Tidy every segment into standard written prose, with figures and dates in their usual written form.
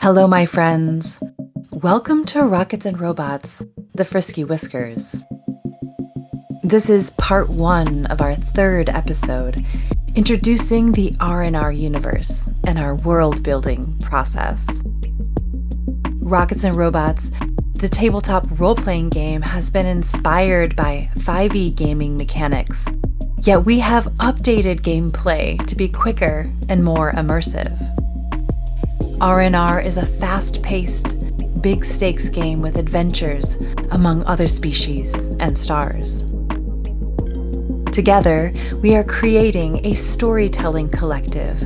Hello, my friends. Welcome to Rockets and Robots, the Frisky Whiskers. This is part 1 of our 3rd episode, introducing the R&R Universe and our world-building process. Rockets and Robots, the tabletop role-playing game, has been inspired by 5e gaming mechanics, yet we have updated gameplay to be quicker and more immersive. R&R is a fast-paced, big-stakes game with adventures among other species and stars. Together, we are creating a storytelling collective,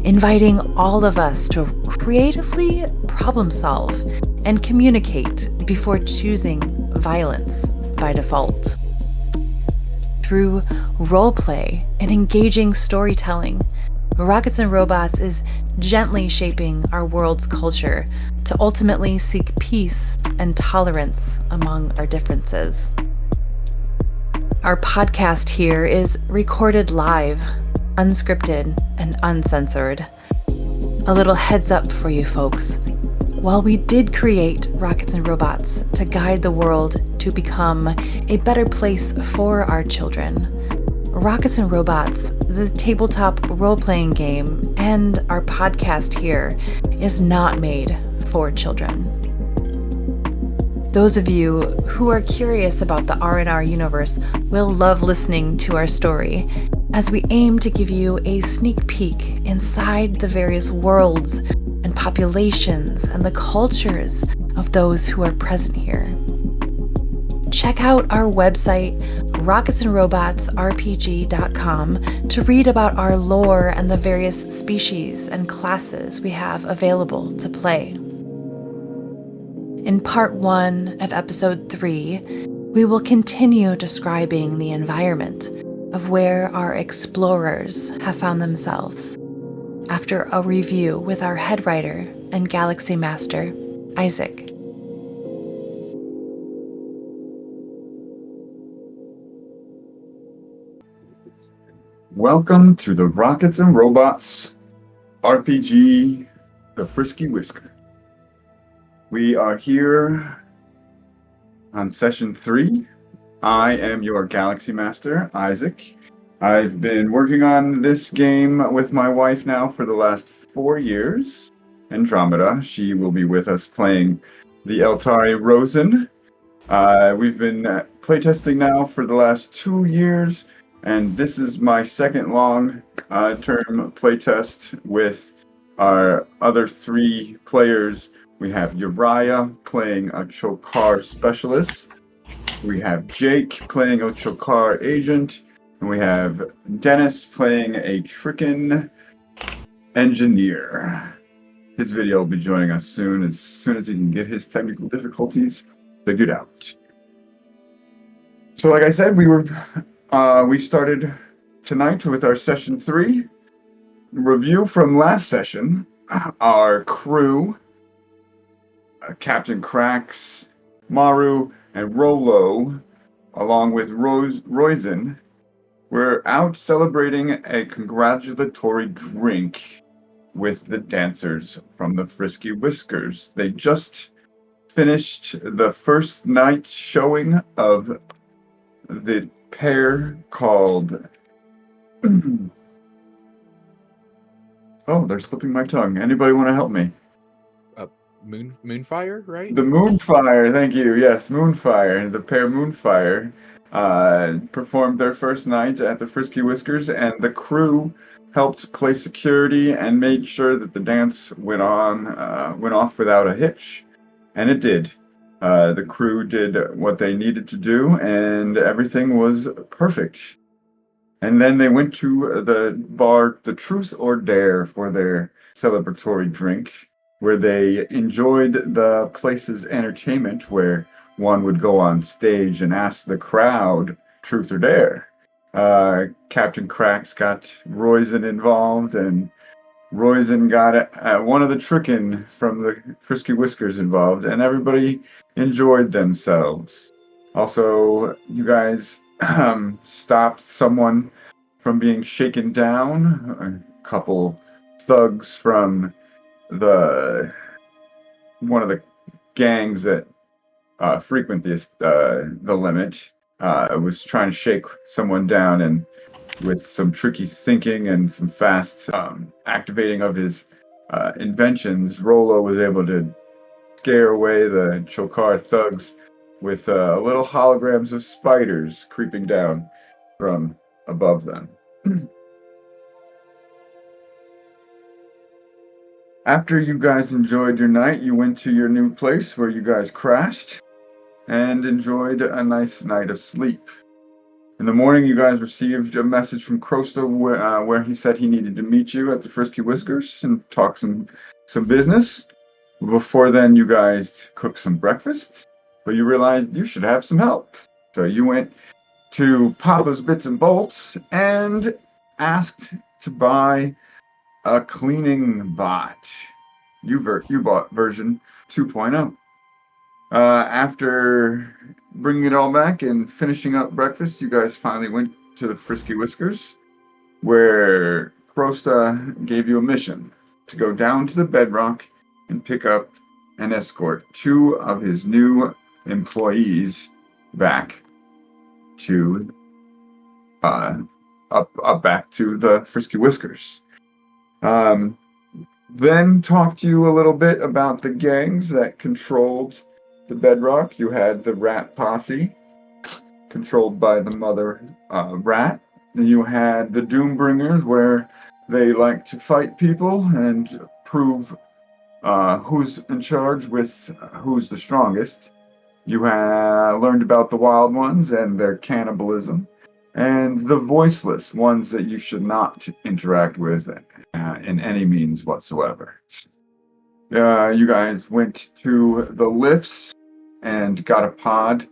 inviting all of us to creatively problem-solve and communicate before choosing violence by default. Through roleplay and engaging storytelling, Rockets and Robots is gently shaping our world's culture to ultimately seek peace and tolerance among our differences. Our podcast here is recorded live, unscripted, and uncensored. A little heads up for you folks. While we did create Rockets and Robots to guide the world to become a better place for our children, Rockets and Robots, the tabletop role-playing game, and our podcast here is not made for children. Those of you who are curious about the R&R universe will love listening to our story, as we aim to give you a sneak peek inside the various worlds and populations and the cultures of those who are present here. Check out our website, rocketsandrobotsrpg.com, to read about our lore and the various species and classes we have available to play. In part 1 of episode 3, we will continue describing the environment of where our explorers have found themselves, after a review with our head writer and galaxy master, Isaac. Welcome to the Rockets and Robots RPG, the Frisky Whiskers. We are here on session 3. I am your Galaxy Master, Isaac. I've been working on this game with my wife now for the last 4 years. Andromeda, she will be with us playing the Eltari Rosen. We've been playtesting now for the last 2 years. And this is my second long-term playtest with our other 3 players. We have Uriah playing a Chokar specialist. We have Jake playing a Chokar agent. And we have Dennis playing a Tricken engineer. His video will be joining us soon as he can get his technical difficulties figured out. So like I said, we started tonight with our session 3 review from last session. Our crew, Captain Krax, Maru, and Rolo, along with Roizen, were out celebrating a congratulatory drink with the dancers from the Frisky Whiskers. They just finished the first night showing of the pair called oh, they're slipping my tongue. Anybody want to help me? Moonfire, right? The Moonfire, thank you. Yes, Moonfire. The pair Moonfire performed their first night at the Frisky Whiskers, and the crew helped play security and made sure that the dance went off without a hitch, and it did. The crew did what they needed to do, and everything was perfect. And then they went to the bar, the Truth or Dare, for their celebratory drink, where they enjoyed the place's entertainment, where one would go on stage and ask the crowd, Truth or Dare. Captain Krax got Roizen involved, and Roizen got one of the Tricken from the Frisky Whiskers involved, and everybody enjoyed themselves. Also, you guys stopped someone from being shaken down. couple thugs from one of the gangs that frequent the limit was trying to shake someone down, and with some tricky thinking and some fast activating of his inventions, Rolo was able to scare away the Chokar thugs with little holograms of spiders creeping down from above them. After you guys enjoyed your night, you went to your new place where you guys crashed and enjoyed a nice night of sleep. In the morning, you guys received a message from Crosta where he said he needed to meet you at the Frisky Whiskers and talk some business. Before then, you guys cooked some breakfast, but you realized you should have some help. So you went to Papa's Bits and Bolts and asked to buy a cleaning bot. You bought version 2.0. After bringing it all back and finishing up breakfast, you guys finally went to the Frisky Whiskers, where Crosta gave you a mission to go down to the Bedrock and pick up and escort 2 of his new employees back to back to the Frisky Whiskers. Then talk to you a little bit about the gangs that controlled the Bedrock. You had the Rat Posse, controlled by the Mother Rat. And you had the Doombringers, where they like to fight people and prove who's in charge with who's the strongest. You learned about the Wild Ones and their cannibalism, and the Voiceless ones that you should not interact with in any means whatsoever. You guys went to the lifts and got a pod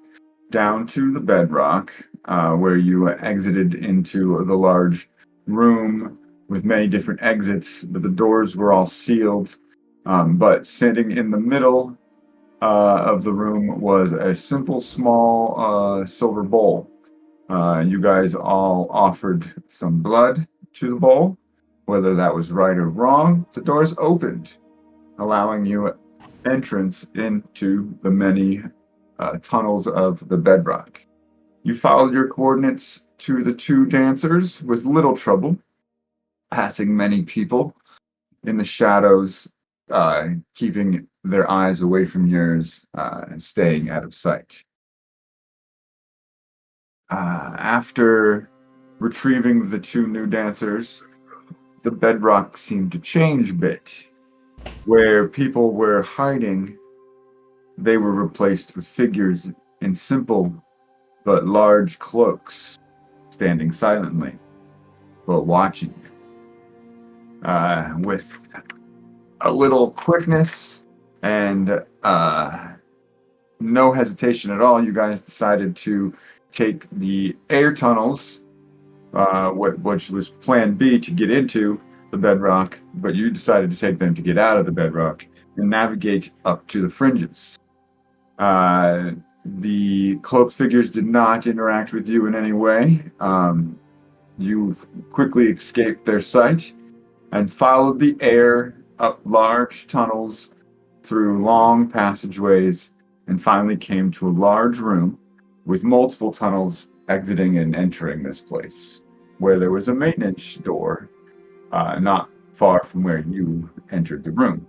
down to the Bedrock, where you exited into the large room with many different exits, but the doors were all sealed. But sitting in the middle of the room was a simple, small silver bowl. You guys all offered some blood to the bowl. Whether that was right or wrong, the doors opened, allowing you entrance into the many tunnels of the Bedrock. You followed your coordinates to the 2 dancers with little trouble, passing many people in the shadows, keeping their eyes away from yours and staying out of sight. After retrieving the 2 new dancers, the Bedrock seemed to change a bit. Where people were hiding, they were replaced with figures in simple but large cloaks, standing silently, but watching. With a little quickness and no hesitation at all, you guys decided to take the air tunnels, which was Plan B to get into the Bedrock, but you decided to take them to get out of the Bedrock and navigate up to the fringes. The cloaked figures did not interact with you in any way. You quickly escaped their sight and followed the air up large tunnels through long passageways and finally came to a large room with multiple tunnels exiting and entering this place, where there was a maintenance door not far from where you entered the room.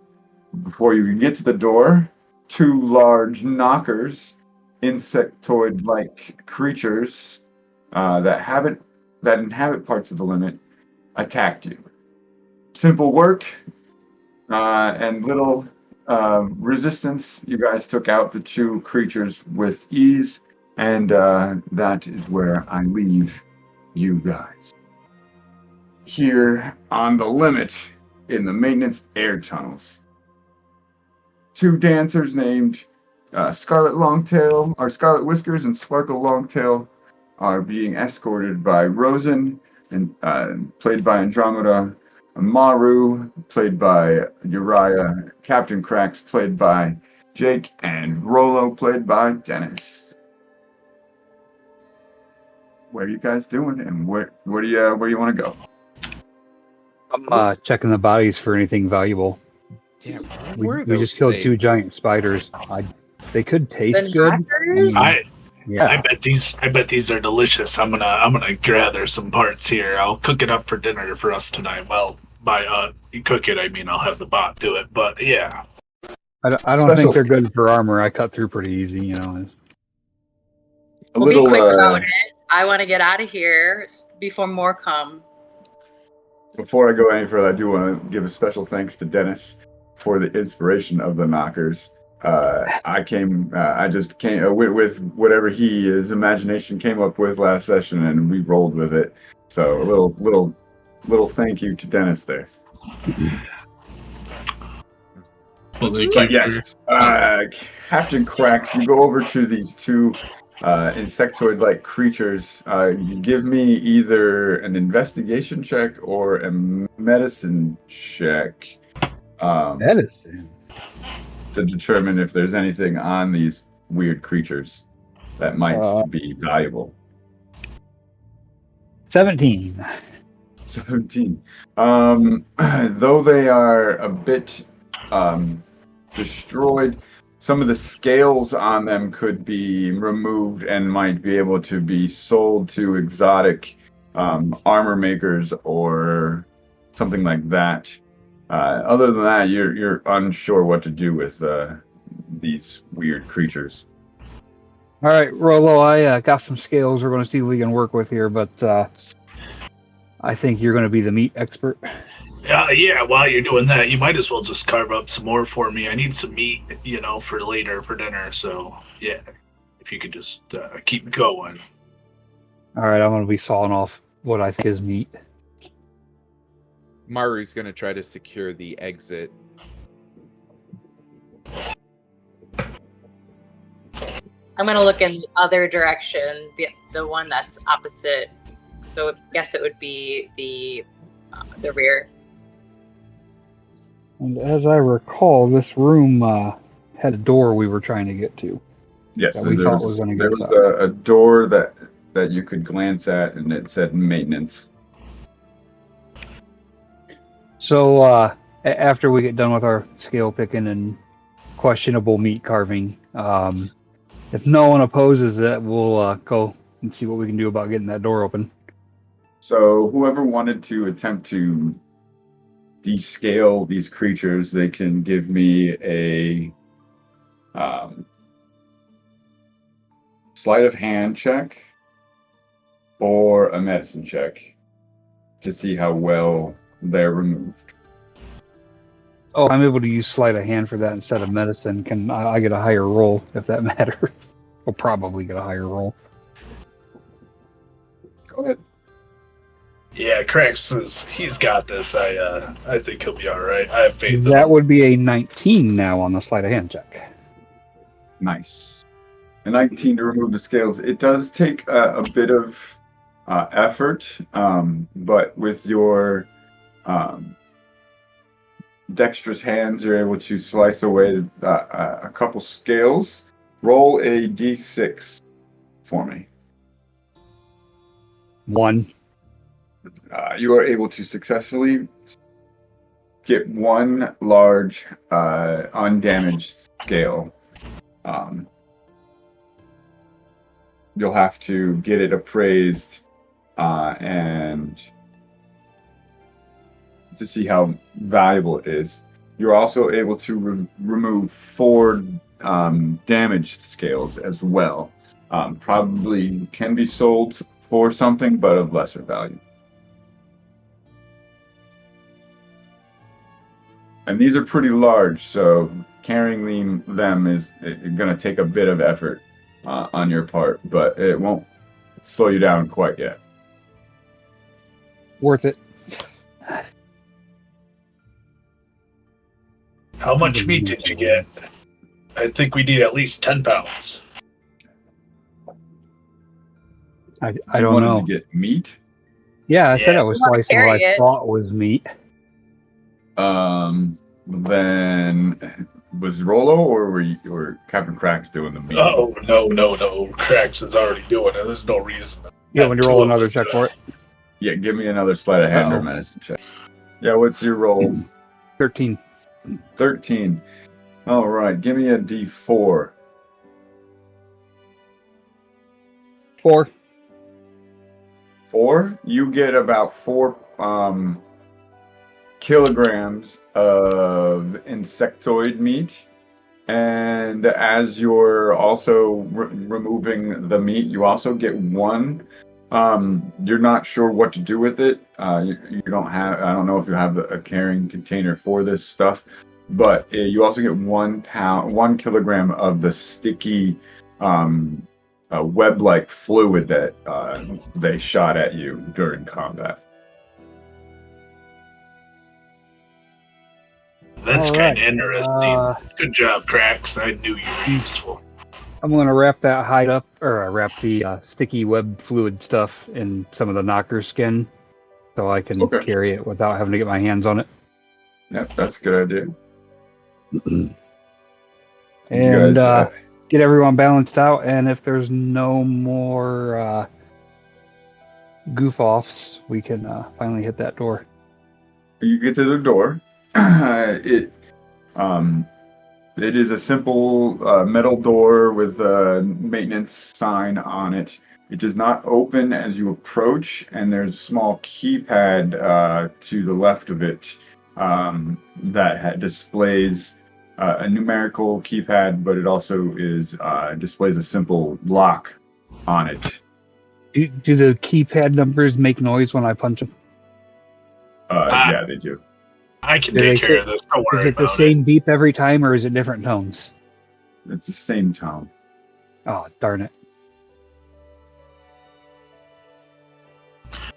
Before you could get to the door, 2 large knockers, insectoid-like creatures that inhabit parts of the limit, attacked you. Simple work and little resistance. You guys took out the 2 creatures with ease, and that is where I leave you guys. Here on the limit in the maintenance air tunnels. 2 dancers named Scarlet Whiskers and Sparkle Longtail are being escorted by Rosen, and played by Andromeda, Maru, played by Uriah, Captain Cracks, played by Jake, and Rolo, played by Dennis. What are you guys doing, and where do you want to go? I'm checking the bodies for anything valuable. Yeah, what We were those just killed two things? giant spiders. They could taste The good. knockers? Yeah. I bet these are delicious. I'm gonna gather some parts here. I'll cook it up for dinner for us tonight. Well, by you cook it, I mean I'll have the bot do it. But yeah, I don't Special- think they're good for armor. I cut through pretty easy, you know. We'll be quick about it. I want to get out of here before more come. Before I go any further, I do want to give a special thanks to Dennis for the inspiration of the knockers. I just came with whatever his imagination came up with last session, and we rolled with it. So a little thank you to Dennis there. well, thank But you. yes, Captain Cracks, you go over to these two insectoid-like creatures. You give me either an investigation check or a medicine check. Medicine. To determine if there's anything on these weird creatures that might be valuable. 17. 17. Though they are a bit destroyed, some of the scales on them could be removed and might be able to be sold to exotic armor makers or something like that. Other than that, you're unsure what to do with these weird creatures. All right, Rolo, I got some scales we're going to see if we can work with here, but I think you're going to be the meat expert. Yeah, while you're doing that, you might as well just carve up some more for me. I need some meat, for later for dinner. So yeah, if you could just keep going. All right, I'm going to be sawing off what I think is meat. Maru's going to try to secure the exit. I'm going to look in the other direction, the one that's opposite. So I guess it would be the rear. And as I recall, this room had a door we were trying to get to. Yes, that we thought was going to there get was us out. a door that you could glance at, and it said maintenance. So after we get done with our scale picking and questionable meat carving, if no one opposes it, we'll go and see what we can do about getting that door open. So whoever wanted to attempt to descale these creatures, they can give me a sleight of hand check or a medicine check to see how well they're removed. Oh, I'm able to use sleight of hand for that instead of medicine. Can I get a higher roll if that matters? We'll probably get a higher roll. Go ahead. Yeah, Cracks says he's got this. I think he'll be all right. I have faith in That him. would be a 19 now on the sleight of hand check. Nice. A 19 to remove the scales. It does take a bit of effort, but with your dexterous hands, you're able to slice away a couple scales. Roll a d6 for me. 1. You are able to successfully get one large undamaged scale. You'll have to get it appraised and to see how valuable it is. You're also able to remove 4 damaged scales as well. Probably can be sold for something, but of lesser value. And these are pretty large, so carrying them is going to take a bit of effort on your part, but it won't slow you down quite yet. Worth it. How much meat did you get? I think we need at least 10 pounds. I You don't wanted know. to get meat? Yeah, I said Yeah. I was You wanna slicing what I carry it. thought was meat. Then was Rolo or Captain Cracks doing the meat? Oh, no. Cracks is already doing it. There's no reason. Yeah, when you roll Two of another us check do for it. it. Yeah, give me another sleight of hand or Uh-oh. medicine check. Yeah, what's your roll? 13. 13. All right, give me a D4. 4. 4. You get about 4 kilograms of insectoid meat. And as you're also removing the meat, you also get 1. You're not sure what to do with it. You don't have. I don't know if you have a carrying container for this stuff, but you also get 1 pound, 1 kilogram of the sticky web-like fluid that they shot at you during combat. That's All kind right. of interesting. Good job, Cracks. I knew you were useful. I'm going to wrap that hide up, or wrap the sticky web fluid stuff in some of the knocker skin, so I can Okay. carry it without having to get my hands on it. Yep, that's a good idea. And You guys, get everyone balanced out. And if there's no more goof offs, we can finally hit that door. you get to the door. It is a simple metal door with a maintenance sign on it. It does not open as you approach, and there's a small keypad to the left of it that displays a numerical keypad, but it also displays a simple lock on it. Do the keypad numbers make noise when I punch them? Yeah, they do. I can take care of this. Don't worry Is it the about same beep every time, or is it different tones? It's the same tone. Oh, darn it!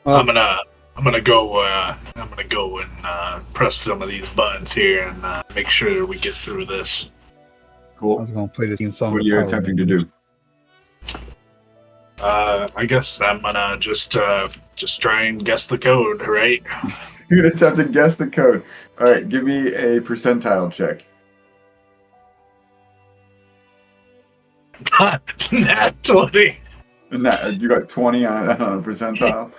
I'm gonna go and press some of these buttons here and make sure we get through this. I Cool. was going to play the theme song. What are you attempting to do? I guess I'm gonna just try and guess the code, right? You're gonna attempt to guess the code. All right, give me a percentile check. Nat 20. You got 20 on a percentile.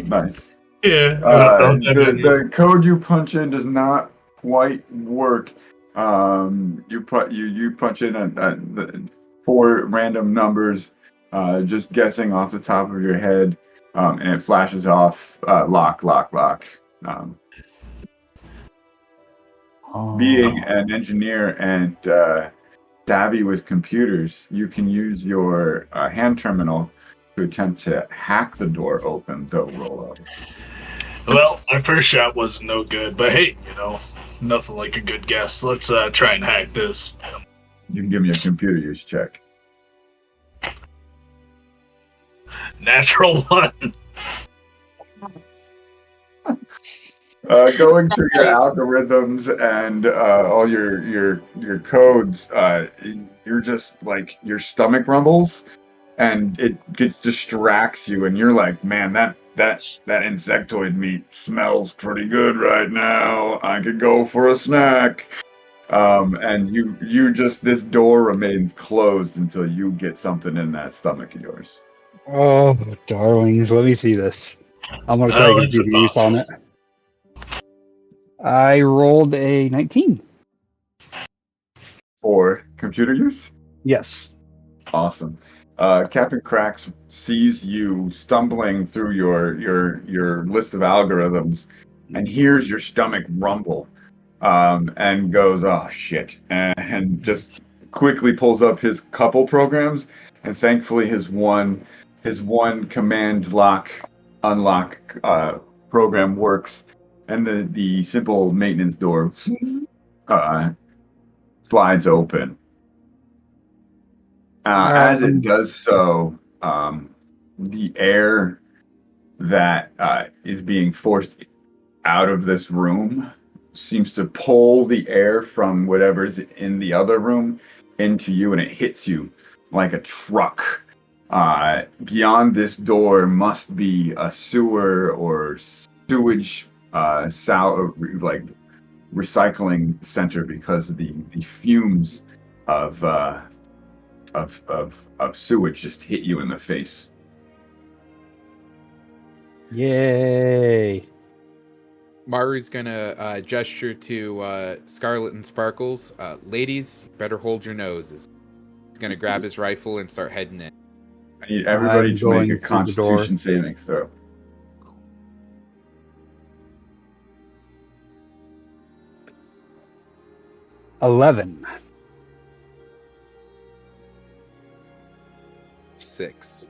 Nice. Yeah. The code you punch in does not quite work. You punch in the 4 random numbers, just guessing off the top of your head, and it flashes off lock. Being an engineer and savvy with computers, you can use your hand terminal to attempt to hack the door open, though roll up. Well, my first shot wasn't no good, but hey, nothing like a good guess. Let's try and hack this. You can give me a computer use check. Natural 1. Going through your algorithms and all your codes, you're just like your stomach rumbles, and it distracts you, and you're like, man, that insectoid meat smells pretty good right now. I could go for a snack. And you just, this door remains closed until you get something in that stomach of yours. Oh, darlings, let me see this. I'm going to try to get use on it. I rolled a 19. For computer use? Yes. Awesome. Captain Cracks sees you stumbling through your list of algorithms and hears your stomach rumble, and goes, oh shit, and just quickly pulls up his couple programs, and thankfully his one command unlock program works, and the simple maintenance door slides open. As it does so, the air that is being forced out of this room seems to pull the air from whatever's in the other room into you, and it hits you like a truck. Beyond this door must be a sewer or sewage, like recycling center, because the fumes of sewage just hit you in the face. Yay. Maru's gonna gesture to Scarlet and Sparkles. Ladies, you better hold your noses. He's gonna grab his rifle and start heading in. I need everybody I'm to make going a through the door. Constitution saving throw. 11. 6.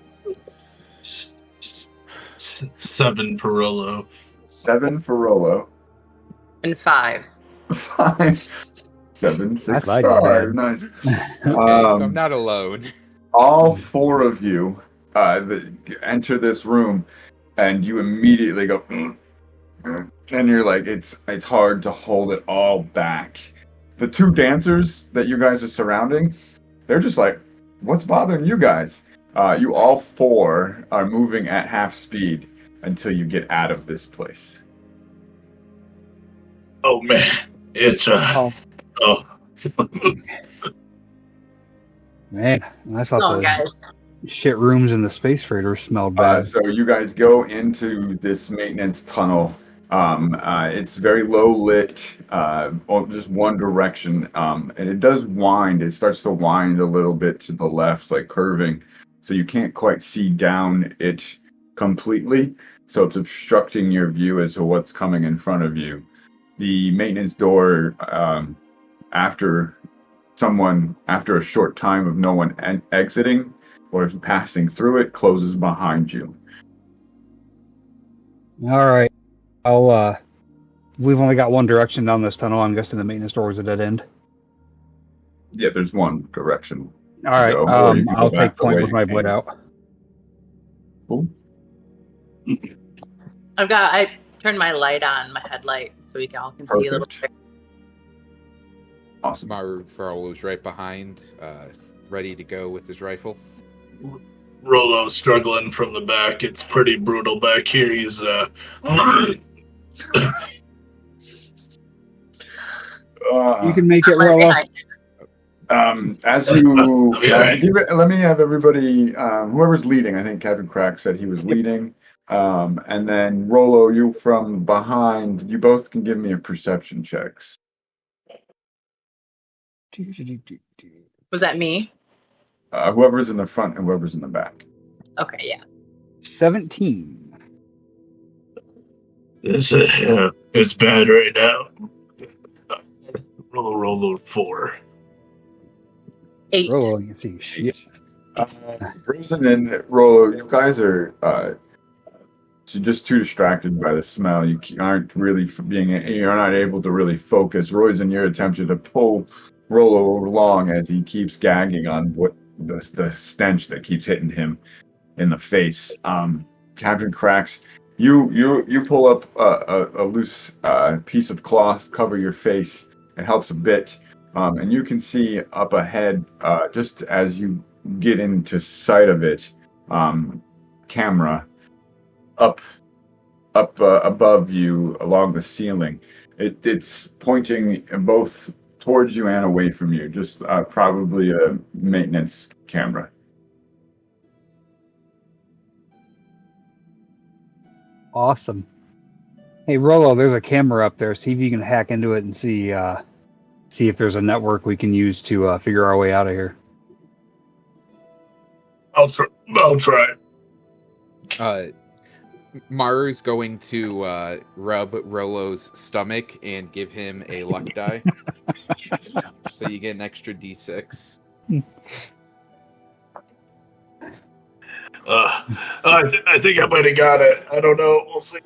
7 for Rolo. 7 for Rolo. And 5. 5. 7, 6, That's like 5. bad. Nice. Okay, so I'm not alone. All 4 of you enter this room, and you immediately go, and you're like, it's hard to hold it all back. The 2 dancers that you guys are surrounding, they're just like, what's bothering you guys? You all 4 are moving at half speed until you get out of this place. Oh man, it's Oh, oh. man. I thought Oh, the guys. shit rooms in the Space Freighter smelled bad. So you guys go into this maintenance tunnel. It's very low lit, just one direction, and it does wind. It starts to wind a little bit to the left, like curving, so you can't quite see down it completely. So it's obstructing your view as to what's coming in front of you. The maintenance door, after a short time of no one exiting or passing through it, closes behind you. All right. We've only got one direction down this tunnel. I'm guessing the maintenance door is a dead end. Yeah, there's one direction. All right. go, or you can go I'll back take the point way with my you blade came. out. Cool. I turned my light on, my headlight, so we all can see a little Perfect. bit. Awesome. Maru follows right behind, ready to go with his rifle. Rolo's struggling from the back. It's pretty brutal back here. He's You can make it Right roll up. behind you. As you Yeah. let me have everybody, whoever's leading. I think Captain Crack said he was leading. And then Rolo, you from behind. You both can give me a perception checks. Was that me? Whoever's in the front and whoever's in the back. Okay, yeah. 17. It's bad right now. Rolo 4. 8. Roll, you can see shit. Rosen and Rolo, you guys are just too distracted by the smell. You aren't really you're not able to really focus. Rosen, you're attempting to pull Rolo along as he keeps gagging on what the stench that keeps hitting him in the face. Captain Cracks, you pull up a loose piece of cloth, cover your face. It helps a bit, and you can see up ahead, just as you get into sight of it, camera up above you along the ceiling. It's pointing both towards you and away from you, just probably a maintenance camera. Awesome. Hey, Rolo, there's a camera up there. See if you can hack into it and see if there's a network we can use to figure our way out of here. I'll try. Maru's going to rub Rolo's stomach and give him a luck die. So you get an extra D6. I think I might have got it. I don't know. We'll see.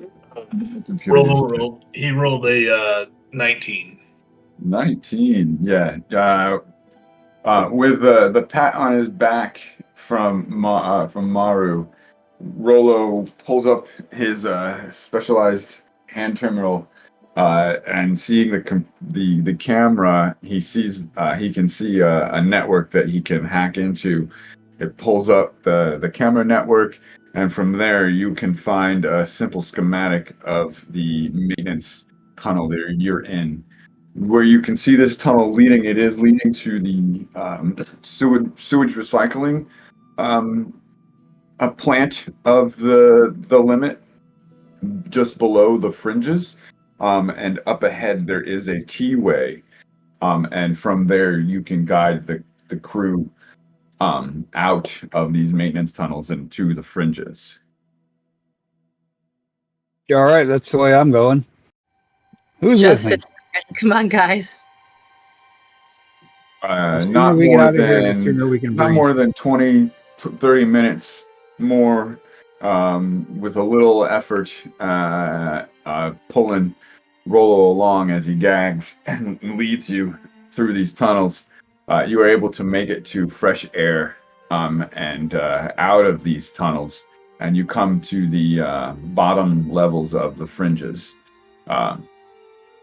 Rolo rolled a 19. 19, yeah. With the pat on his back from Maru, Rolo pulls up his specialized hand terminal, and seeing the camera, he sees he can see a network that he can hack into. It pulls up the camera network, and from there you can find a simple schematic of the maintenance tunnel that you're in. Where you can see this tunnel leading, it is leading to the sewage recycling a plant of the limit just below the fringes. And up ahead there is a T-way, and from there you can guide the crew out of these maintenance tunnels and to the fringes. All right, that's the way I'm going. Who's with me? Justin, come on, guys. The sooner Not we get more out of here, the than sooner we can not breathe. more than 20 to 30 minutes more, with a little effort, pulling Rollo along as he gags and leads you through these tunnels. You are able to make it to fresh air, and out of these tunnels, and you come to the bottom levels of the fringes,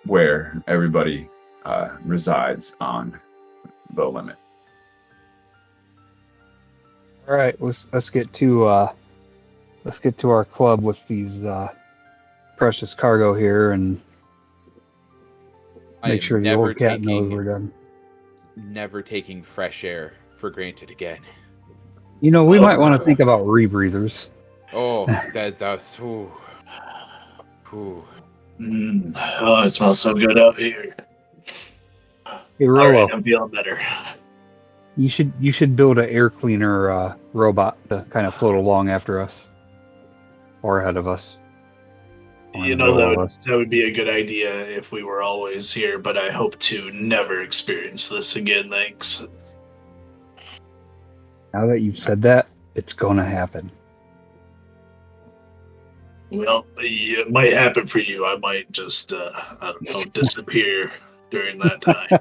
where everybody resides on the limit. All right, let's get to our club with these precious cargo here and I make am sure the never old cat knows taking we're done. never taking fresh air for granted again. You know, we Oh, might want to think about rebreathers. Oh, that's ooh. Ooh. Oh, it smells so good out here. Hey, All Rollo, right, I'm feeling better. you should build an air cleaner robot to kind of float along after us or ahead of us. Or in You the know, middle of us. that would be a good idea if we were always here, but I hope to never experience this again, thanks. Now that you've said that, it's gonna happen. Well, it might happen for you. I might just, I don't know, disappear during that time.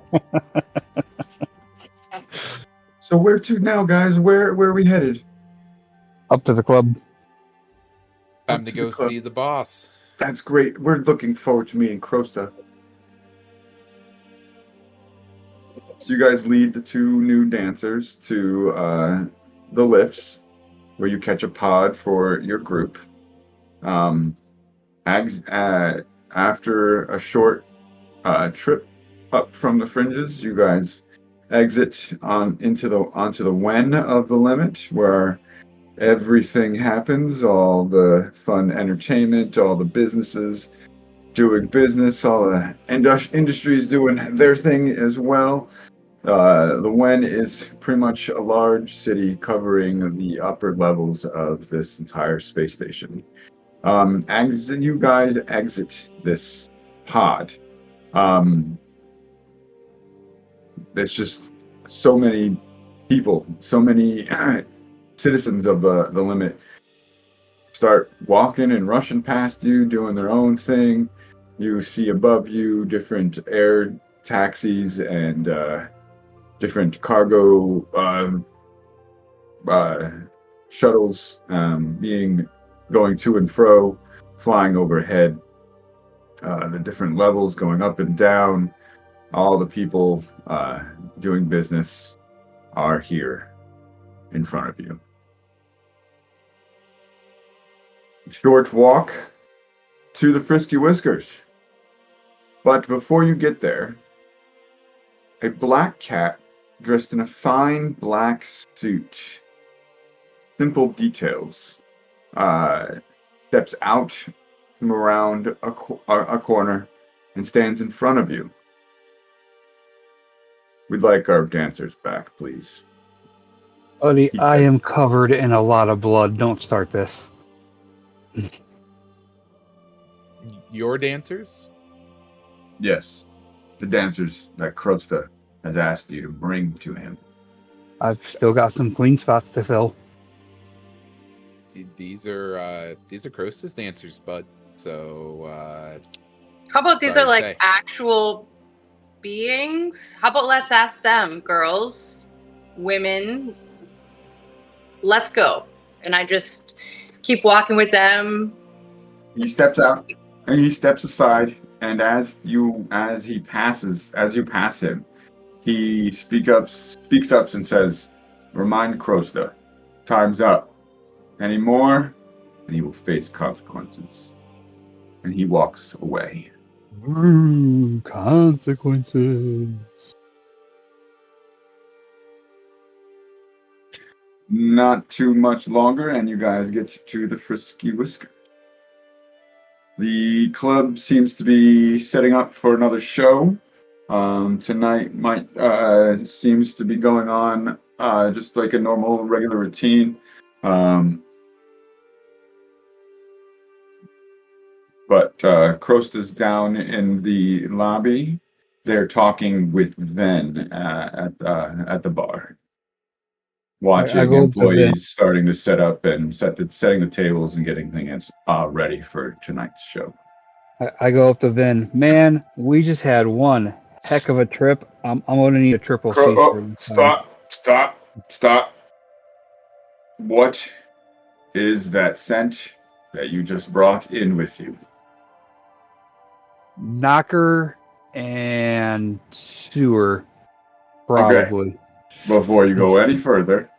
So where to now, guys? Where are we headed? Up to the club. Time Up to to go the club. see the boss. That's great. We're looking forward to meeting Krosta. So you guys lead the two new dancers to the lifts, where you catch a pod for your group. After a short trip up from the fringes, you guys exit onto the wen of the limit, where everything happens, all the fun entertainment, all the businesses doing business, all the industries doing their thing as well. The Wen is pretty much a large city covering the upper levels of this entire space station. As you guys exit this pod, there's just so many people, so many citizens of the limit start walking and rushing past you, doing their own thing. You see above you different air taxis and different cargo shuttles going to and fro, flying overhead. The different levels going up and down. All the people doing business are here in front of you. Short walk to the Frisky Whiskers. But before you get there, a black cat dressed in a fine black suit, simple details, steps out from around a corner and stands in front of you. We'd like our dancers back, please. Buddy, He I says. am covered in a lot of blood. Don't start this. Your dancers? Yes, the dancers that Krosta has asked you to bring to him. I've still got some clean spots to fill. These are Krosta's dancers, bud. So How about these Sorry are to like say. actual beings? How about let's ask them, girls, women. Let's go. And I just keep walking with them. He steps out and he steps aside, and as you pass him, he speaks up and says, "Remind Krosta, time's up. Any more, and he will face consequences." And he walks away. Ooh, consequences. Not too much longer, and you guys get to the Frisky Whisker. The club seems to be setting up for another show. Tonight seems to be going on just like a normal, regular routine. But Krost is down in the lobby. They're talking with Ven at the bar, I watching go up to Vin. employees starting to set up and setting the tables and getting things ready for tonight's show. I go up to Vin. Man, we just had one heck of a trip. I'm gonna need a triple C for this time. Stop. What is that scent that you just brought in with you? Knocker and sewer, probably. Okay. Before you go any further,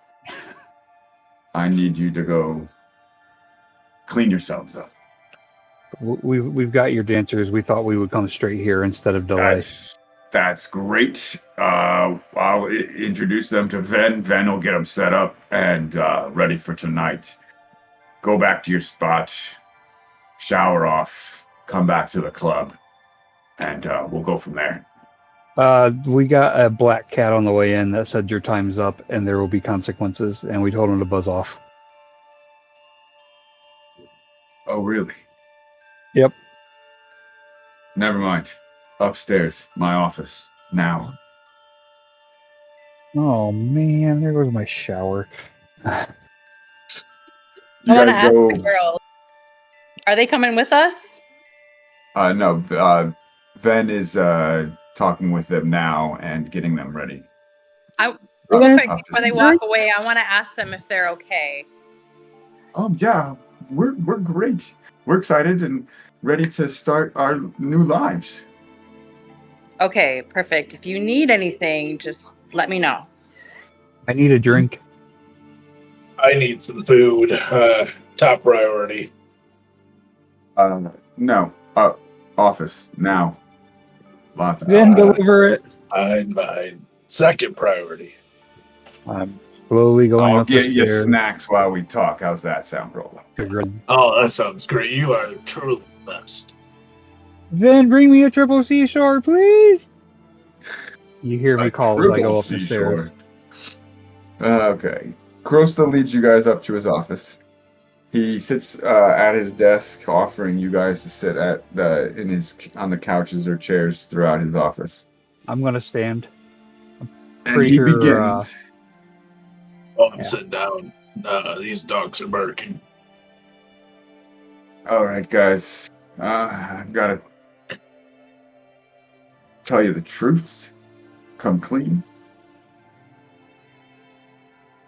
I need you to go clean yourselves up. We've got your dancers. We thought we would come straight here instead of delay. That's great. I'll introduce them to Ven. Ven will get them set up and ready for tonight. Go back to your spot, shower off, come back to the club, and we'll go from there. We got a black cat on the way in that said your time's up and there will be consequences, and we told him to buzz off. Oh, really? Yep. Never mind. Upstairs, my office, now. Oh man, there goes my shower. I want to ask the girls. Are they coming with us? No. Ven is talking with them now and getting them ready. Real quick, before they walk away, I want to ask them if they're okay. Oh yeah, we're great. We're excited and ready to start our new lives. Okay, perfect. If you need anything, just let me know. I need a drink. I need some food. Top priority. No. Office now. Lots of Then deliver it. Fine. Second priority. I'm slowly going I'll up the get you stairs. snacks while we talk. How's that sound, Rolo? Oh, that sounds great. You are truly the best. Then bring me a triple C short, please. You hear me call as I go up the stairs. Okay. Krosta leads you guys up to his office. He sits at his desk, offering you guys to sit on the couches or chairs throughout his office. I'm gonna stand. And he begins. I'm sitting down. These dogs are barking. All right, guys. I've got to tell you the truth. Come clean.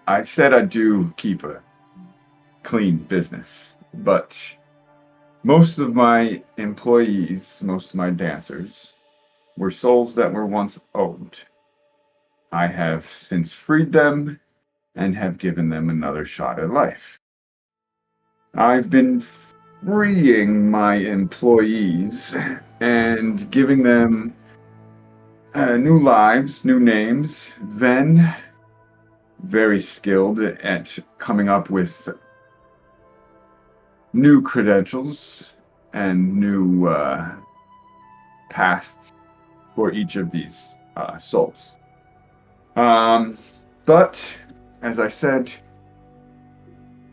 I said I do keep a clean business, but most of my employees, most of my dancers, were souls that were once owned. I have since freed them and have given them another shot at life. I've been freeing my employees and giving them new lives, new names. Ven, very skilled at coming up with new credentials and new pasts for each of these souls. But, as I said,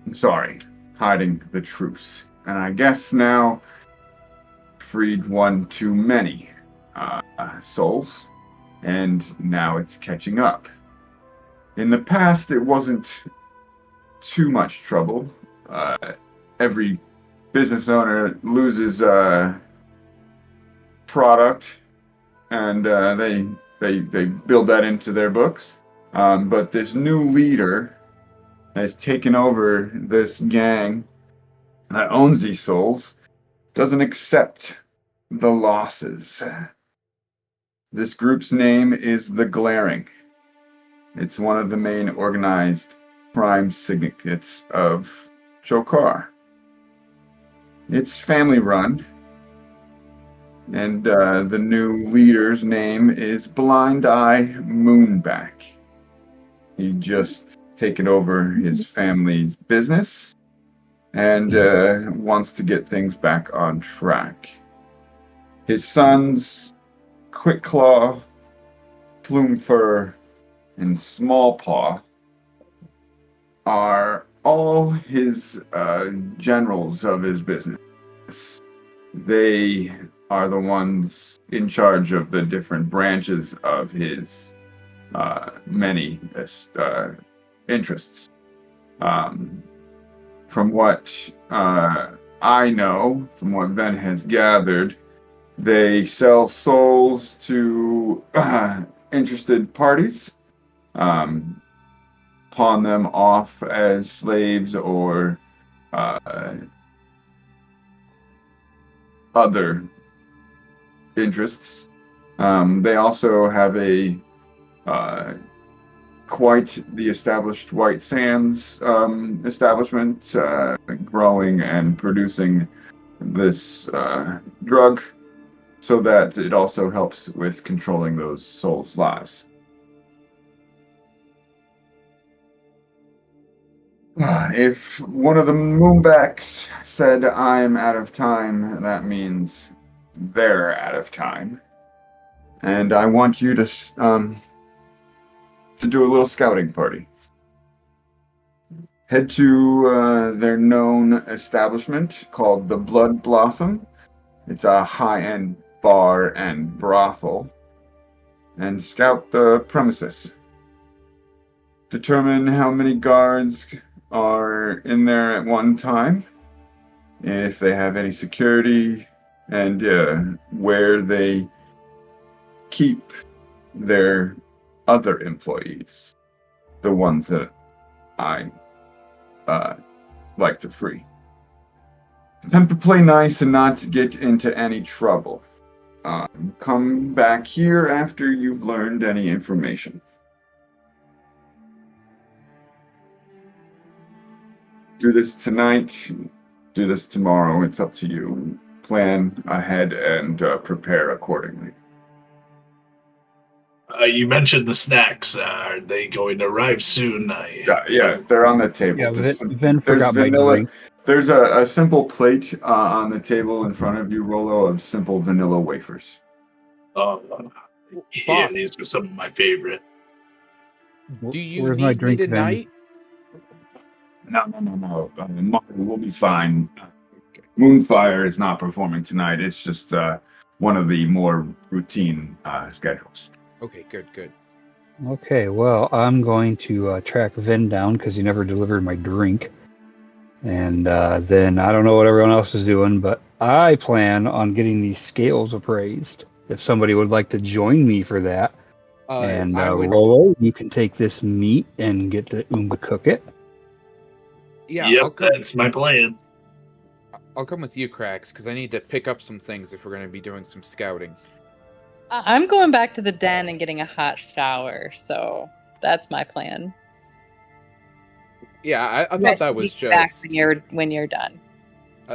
I'm sorry, hiding the truth. And I guess now freed one too many souls, and now it's catching up. In the past, it wasn't too much trouble. Every business owner loses product, and they build that into their books. But this new leader has taken over this gang that owns these souls, doesn't accept the losses. This group's name is the Glaring. It's one of the main organized crime syndicates of Chokar. It's family run, and the new leader's name is Blind Eye Moonback. He's just taken over his family's business, and wants to get things back on track. His sons, Quick Claw, Plume Fur, and Small Paw, are all his generals of his business. They are the ones in charge of the different branches of his many interests. From what I know, from what Ben has gathered, they sell souls to interested parties, pawn them off as slaves or other interests. They also have a quite the established White Sands establishment, growing and producing this drug, so that it also helps with controlling those souls' lives. If one of the Moonbacks said I'm out of time, that means they're out of time. And I want you to do a little scouting party. Head to their known establishment called the Blood Blossom. It's a high-end bar and brothel. And scout the premises. Determine how many guards are in there at one time, if they have any security, and where they keep their other employees, the ones that I like to free. Attempt to play nice and not to get into any trouble. Come back here after you've learned any information. Do this tonight, do this tomorrow, it's up to you. Plan ahead and prepare accordingly. You mentioned the snacks. Are they going to arrive soon? Yeah, they're on the table. Yeah, Vin forgot my drink. There's a simple plate on the table in front of you, Rolo, of simple vanilla wafers. Yeah, these are some of my favorite. Do you Where's need my drink, me Vin? tonight? No. We'll be fine. Moonfire is not performing tonight. It's just one of the more routine schedules. Okay, good. Okay, well, I'm going to track Vin down because he never delivered my drink. And then I don't know what everyone else is doing, but I plan on getting these scales appraised. If somebody would like to join me for that. Rolo, you can take this meat and get the Oomba cook it. Yeah, yep, that's my plan. I'll come with you, Cracks, because I need to pick up some things if we're going to be doing some scouting. I'm going back to the den and getting a hot shower, so that's my plan. Yeah, I thought that was just back when you're done.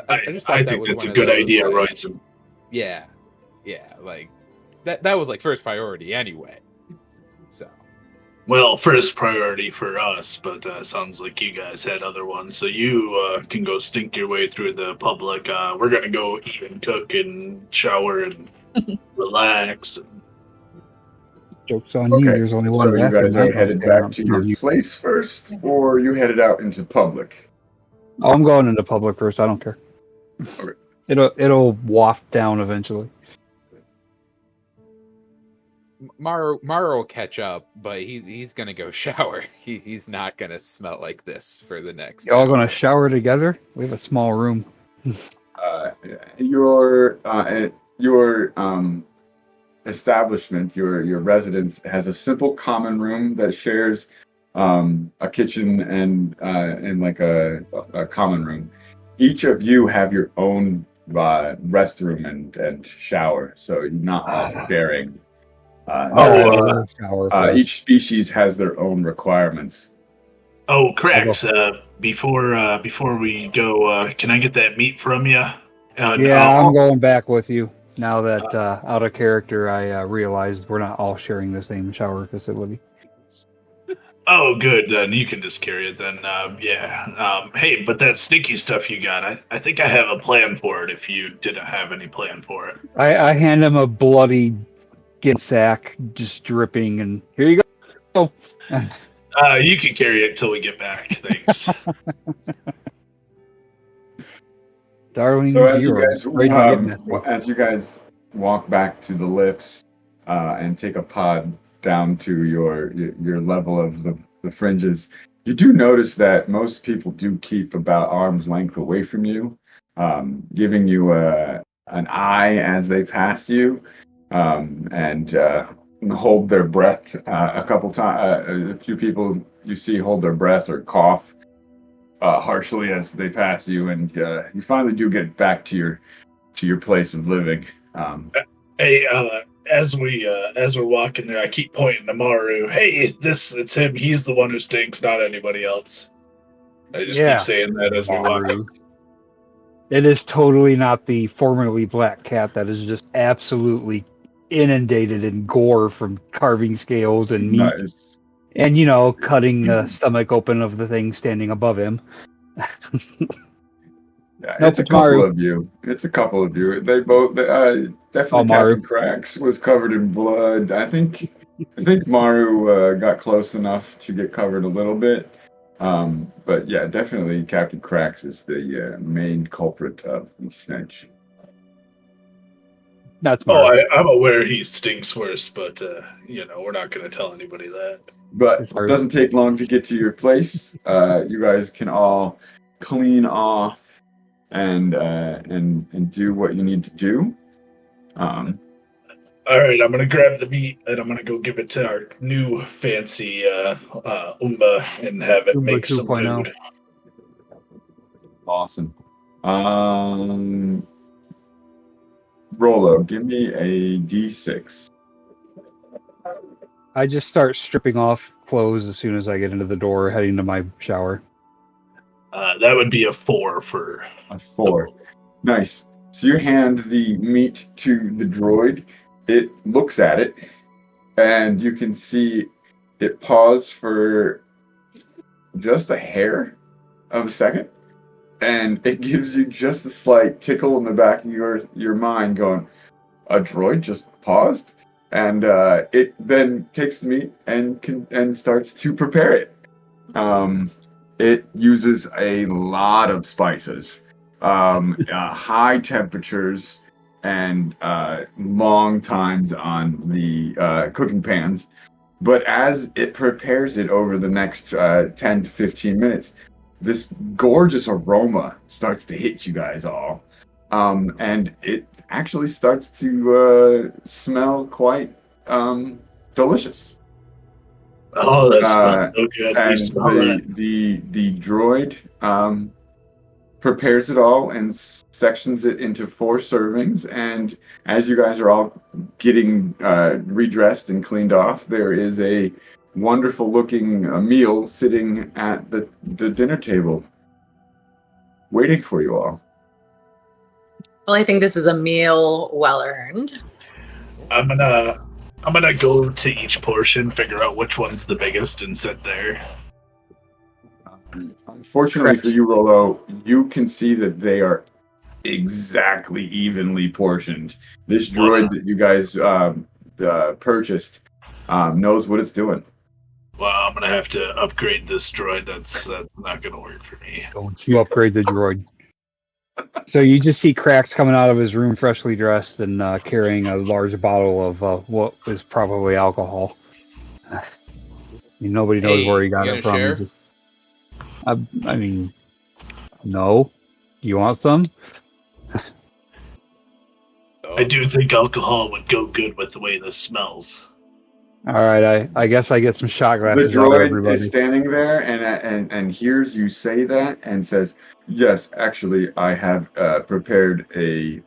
I think that's a good idea, Royce. Yeah, like that was like first priority anyway. So. Well, first priority for us, but sounds like you guys had other ones. So you can go stink your way through the public. We're going to go eat and cook and shower and relax. Joke's on you. There's only one. So you guys are headed back to your place first, or you headed out into public? Oh, I'm going into public first. I don't care. Okay. It'll waft down eventually. Maro will catch up, but he's gonna go shower. He's not gonna smell like this for the next. Y'all gonna shower together? We have a small room. Your establishment, your residence has a simple common room that shares a kitchen and like a common room. Each of you have your own restroom and shower, so you're not sharing. Each species has their own requirements. Oh, Cracks! Before we go, can I get that meat from you? I'm going back with you. Now that out of character, I realized we're not all sharing the same shower facility. Oh, good. Then you can just carry it. Then, yeah. Hey, but that sticky stuff you got, I think I have a plan for it. If you didn't have any plan for it, I hand him a bloody skin sack, just dripping, and here you go. you can carry it till we get back. Thanks. Darling So as zero. as you guys walk back to the lifts and take a pod down to your level of the fringes, you do notice that most people do keep about arm's length away from you, giving you an eye as they pass you, and hold their breath a couple times. A few people you see hold their breath or cough harshly as they pass you, and you finally do get back to your place of living. Hey, as we're walking there, I keep pointing to Maru. Hey, it's him. He's the one who stinks, not anybody else. I just keep saying that as we walk. It is totally not the formerly black cat that is just absolutely inundated in gore from carving scales and meat. Nice. And, cutting the stomach open of the thing standing above him. Yeah, Nope, it's a couple of you. It's a couple of you. They both definitely. Captain Cracks was covered in blood. I think Maru got close enough to get covered a little bit. But yeah, definitely Captain Cracks is the main culprit of the stench. That's Maru. I'm aware he stinks worse, but we're not going to tell anybody that. But it doesn't take long to get to your place. You guys can all clean off and do what you need to do. All right, I'm gonna grab the meat and I'm gonna go give it to our new fancy Umba and have it make some food. Awesome. Rolo, give me a D6. I just start stripping off clothes as soon as I get into the door, heading to my shower. That would be a 4 for... A 4. Nice. So you hand the meat to the droid. It looks at it, and you can see it pause for just a hair of a second, and it gives you just a slight tickle in the back of your mind going, a droid just paused? And it then takes the meat and starts to prepare it. It uses a lot of spices, high temperatures, and long times on the cooking pans. But as it prepares it over the next 10 to 15 minutes, this gorgeous aroma starts to hit you guys all. And it actually starts to smell quite delicious. Oh, that smells so good. And the droid prepares it all and sections it into 4 servings. And as you guys are all getting redressed and cleaned off, there is a wonderful looking meal sitting at the dinner table waiting for you all. Well, I think this is a meal well earned. I'm gonna go to each portion, figure out which one's the biggest, and sit there. Unfortunately for you, Rolo, you can see that they are exactly evenly portioned. This droid that you guys purchased knows what it's doing. Well, I'm gonna have to upgrade this droid. That's not gonna work for me. Don't you upgrade the droid? So you just see Cracks coming out of his room, freshly dressed and carrying a large bottle of what is probably alcohol. Nobody knows where he got it from. Share? I mean, no. You want some? I do think alcohol would go good with the way this smells. All right, I guess I get some shot glasses. The droid is standing there and hears you say that and says, "Yes, actually, I have prepared a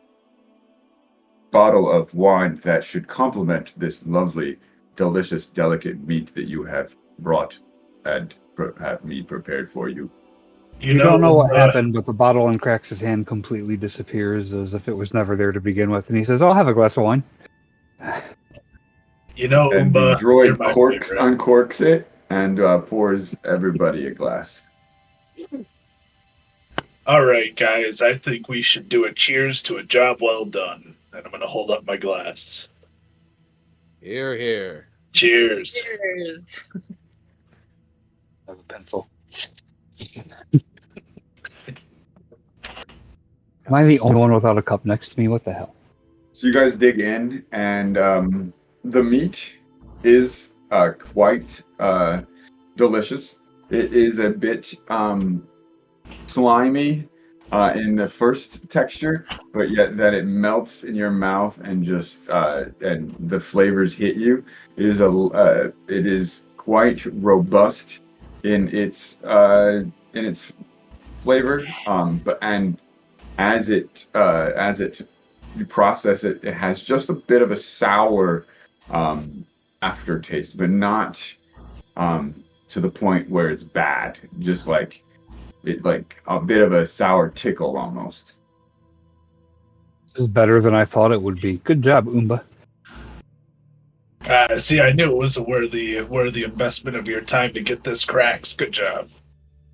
bottle of wine that should complement this lovely, delicious, delicate meat that you have brought and have me prepared for you." You don't know what happened, but the bottle in Cracks' hand completely disappears as if it was never there to begin with, and he says, "I'll have a glass of wine." You know, and the droid uncorks it and pours everybody a glass. All right, guys, I think we should do a cheers to a job well done. And I'm going to hold up my glass. Here, here. Cheers. Cheers. I have a pencil. Am I the only one without a cup next to me? What the hell? So you guys dig in, and the meat is quite delicious. It is a bit slimy in the first texture, but yet that it melts in your mouth and just and the flavors hit you. It is quite robust in its flavor, but as it you process it, it has just a bit of a sour aftertaste, but not to the point where it's bad. Just like a bit of a sour tickle almost. This is better than I thought it would be. Good job, Oomba. See, I knew it was a worthy investment of your time to get this cracks. Good job.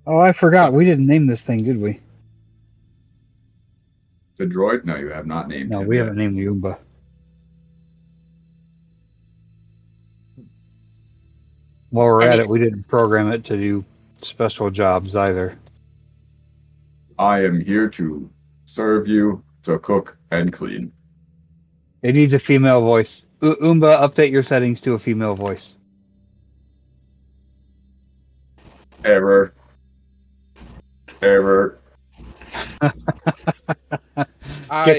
Oh, I forgot. We didn't name this thing, did we? The droid? No, you have not named No, him we yet. haven't named the Oomba. While we're at it, we didn't program it to do special jobs either. I am here to serve you, to cook and clean. It needs a female voice. Oomba, update your settings to a female voice. Error. Get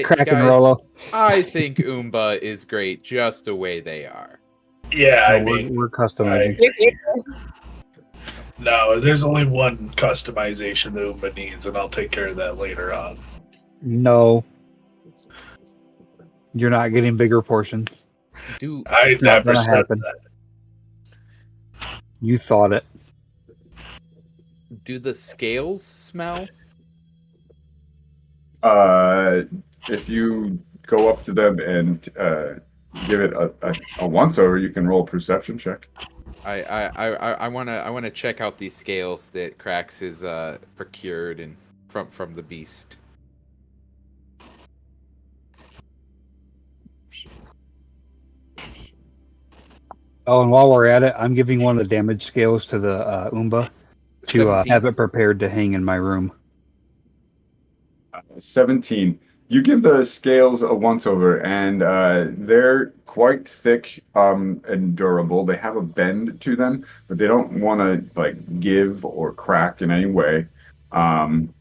cracking, guys, Rolo. I think Oomba is great just the way they are. Yeah, I No, mean, we're customizing. no, there's only one customization that Oomba needs, and I'll take care of that later on. No. You're not getting bigger portions. I It's not never gonna said happen. that. You thought it. Do the scales smell? If you go up to them and give it a once over, you can roll a perception check. I wanna check out these scales that Krax has procured and from the beast. Oh, and while we're at it, I'm giving one of the damage scales to the Oomba to 17. have it prepared to hang in my room. 17. You give the scales a once over, and they're quite thick and durable. They have a bend to them, but they don't want to like give or crack in any way. And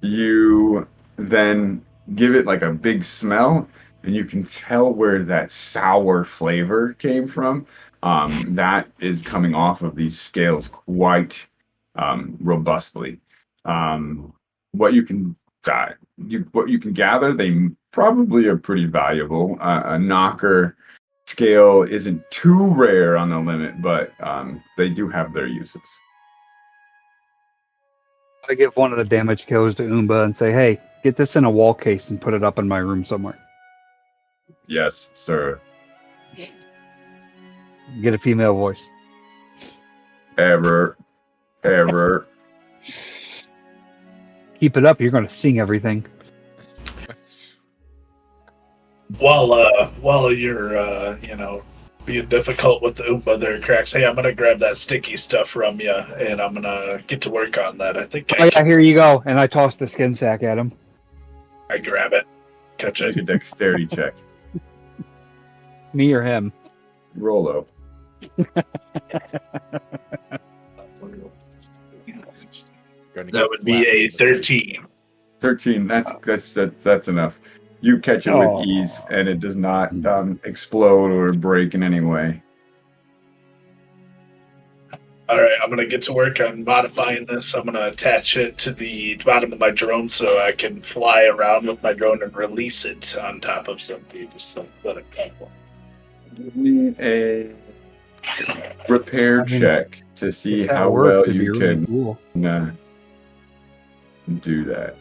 you then give it like a big smell, and you can tell where that sour flavor came from. That is coming off of these scales quite robustly. What you can gather, they probably are pretty valuable. A knocker scale isn't too rare on the limit, but they do have their uses. I give one of the damage scales to Oomba and say, hey, get this in a wall case and put it up in my room somewhere. Yes, sir. Get a female voice. Error. Keep it up, you're going to sing everything. While you're being difficult with the Oomba there, Cracks, hey, I'm gonna grab that sticky stuff from you, and I'm gonna get to work on that. I think Oh yeah, here you go. And I toss the skin sack at him. I grab it, catch Make a it. dexterity check. Me or him. Rolo. That would be a 13. 13. That's enough. You catch it with ease, and it does not explode or break in any way. All right, I'm gonna get to work on modifying this. I'm gonna attach it to the bottom of my drone so I can fly around with my drone and release it on top of something. Just let it go. Give me a repair check to see If that how works, well it'd be you really can cool. do that.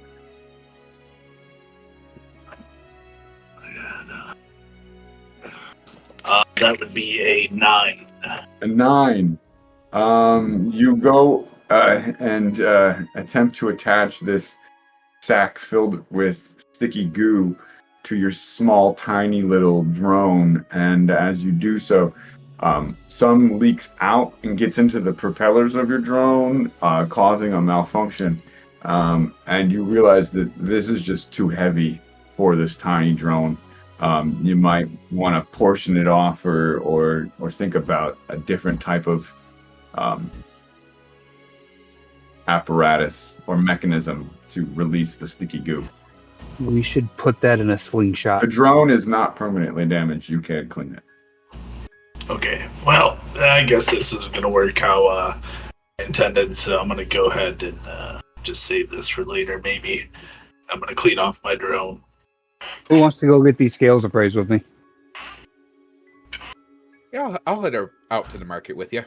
That would be a 9. A 9. You go and attempt to attach this sack filled with sticky goo to your small, tiny little drone, and as you do so, some leaks out and gets into the propellers of your drone, causing a malfunction. And you realize that this is just too heavy for this tiny drone. You might want to portion it off, or think about a different type of apparatus or mechanism to release the sticky goo. We should put that in a The slingshot. drone is not permanently damaged. You can clean it. Okay, well, I guess this isn't going to work how I intended, so I'm going to go ahead and just save this for later, maybe. I'm going to clean off my drone. Who wants to go get these scales appraised with me? Yeah, I'll head out to the market with you.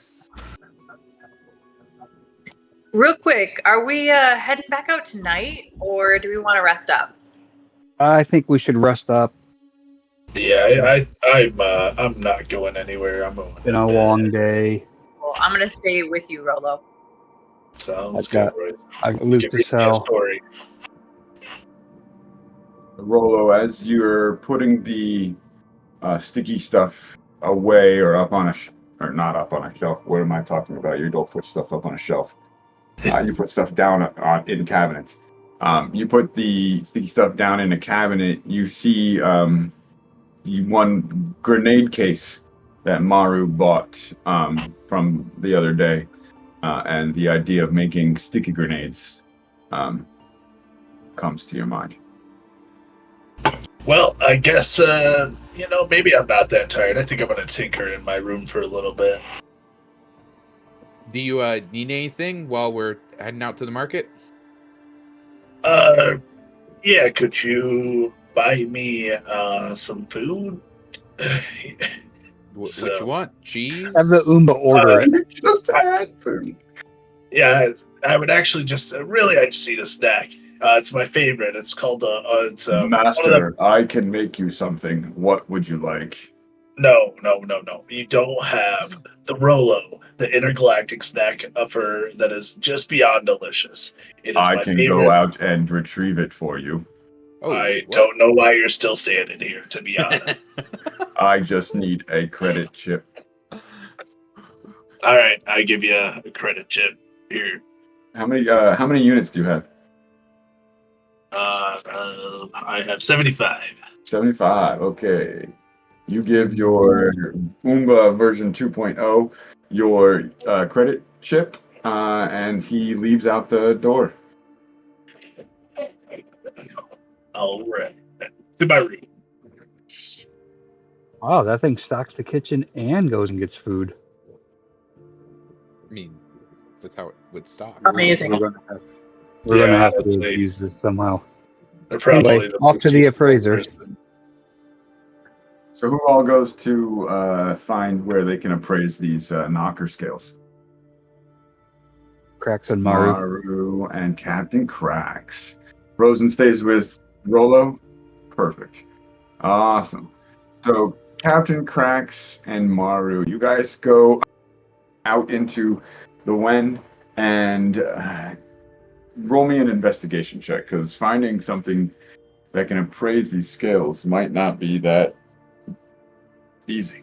Real quick, are we heading back out tonight, or do we want to rest up? I think we should rest up. Yeah, I'm not going anywhere. I'm going. Been a long day. Well, I'm gonna stay with you, Rolo. Sounds I've got- good. Roy. I've loot Give to me a sell. story. Rolo, as you're putting the sticky stuff away or up on or not up on a shelf. What am I talking about? You don't put stuff up on a shelf. You put stuff down in cabinets. You put the sticky stuff down in a cabinet. You see one grenade case that Maru bought from the other day, and the idea of making sticky grenades comes to your mind. Well, I guess, maybe I'm not that tired. I think I'm going to tinker in my room for a little bit. Do you need anything while we're heading out to the market? Yeah, could you buy me some food? What So- you want? Cheese? Have the Oomba order it. You just had food. Yeah, I would actually I just need a snack. It's my favorite. It's called one of them. Master, I can make you something. What would you like? No. You don't have the Rolo, the intergalactic snack upper that is just beyond delicious. It is I my can favorite. go out and retrieve it for you. Oh, I wait, what? don't know why you're still standing here, to be honest. I just need a credit chip. All right, I give you a credit chip here. How many units do you have? I have 75. 75. Okay. You give your Oomba version 2.0 your credit chip, and he leaves out the door. All right, to my room. Wow, that thing stocks the kitchen and goes and gets food. I mean, that's how it would stock. Amazing. We're gonna have let's to see. use this somehow. They're probably Anyway, off to the appraiser. So who all goes to find where they can appraise these knocker scales? Cracks and Maru. Maru and Captain Cracks. Rosen stays with Rolo. Perfect. Awesome. So Captain Cracks and Maru, you guys go out into the Wen and roll me an investigation check, because finding something that can appraise these scales might not be that easy.